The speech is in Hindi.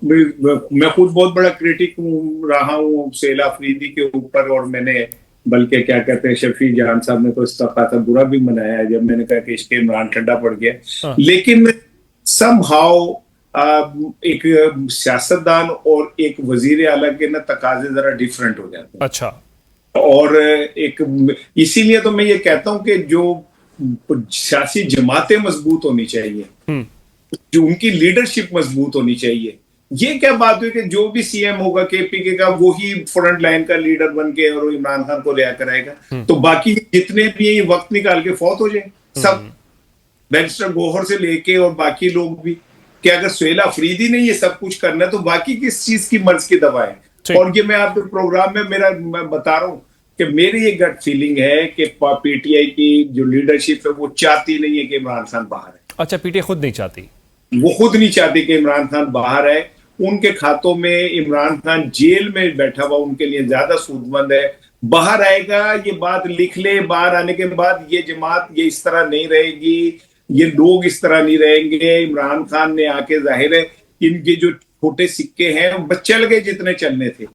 मैं खुद बहुत बड़ा क्रिटिक रहा हूँ सेल अफरीदी के ऊपर, और मैंने बल्कि क्या कहते हैं शफी जहान साहब ने तो इसका खासा बुरा भी मनाया है जब मैंने कहा कि इसके इमरान ठंडा पड़ गया। हाँ। लेकिन समहाउ एक सियासतदान और एक वजीर आला के ना तकाजे जरा डिफरेंट हो जाते हैं। अच्छा। और एक इसीलिए तो मैं ये कहता हूं कि जो सियासी जमातें मजबूत होनी चाहिए, हम्म। जो उनकी लीडरशिप मजबूत होनी चाहिए। ये क्या बात हुई कि जो भी सीएम होगा केपीके का वही फ्रंट लाइन का लीडर बन के और इमरान खान को ले आकर आएगा, हम्म। तो बाकी जितने भी ये वक्त निकाल के फौत हो जाए सब, हम्म। बैरिस्टर गौहर से लेके और बाकी लोग भी। कि अगर सुहेला अफरीदी ने ये सब कुछ करना है तो बाकी किस चीज की मर्ज की दवा है। ठीक। और ये मैं आपके प्रोग्राम में मैं बता रहा हूं कि मेरी ये गट फीलिंग है कि पीटीआई की जो लीडरशिप है वो चाहती नहीं है कि इमरान खान बाहर है। अच्छा, पीटीआई खुद नहीं चाहती? वो खुद नहीं चाहती कि इमरान खान बाहर है। उनके खातों में इमरान खान जेल में बैठा हुआ उनके लिए ज्यादा सूदमंद है। बाहर आएगा, ये बात लिख ले, बाहर आने के बाद ये जमात ये इस तरह नहीं रहेगी, ये लोग इस तरह नहीं रहेंगे। इमरान खान ने आके जाहिर है इनके जो छोटे सिक्के हैं बच्चे लगे जितने चलने थे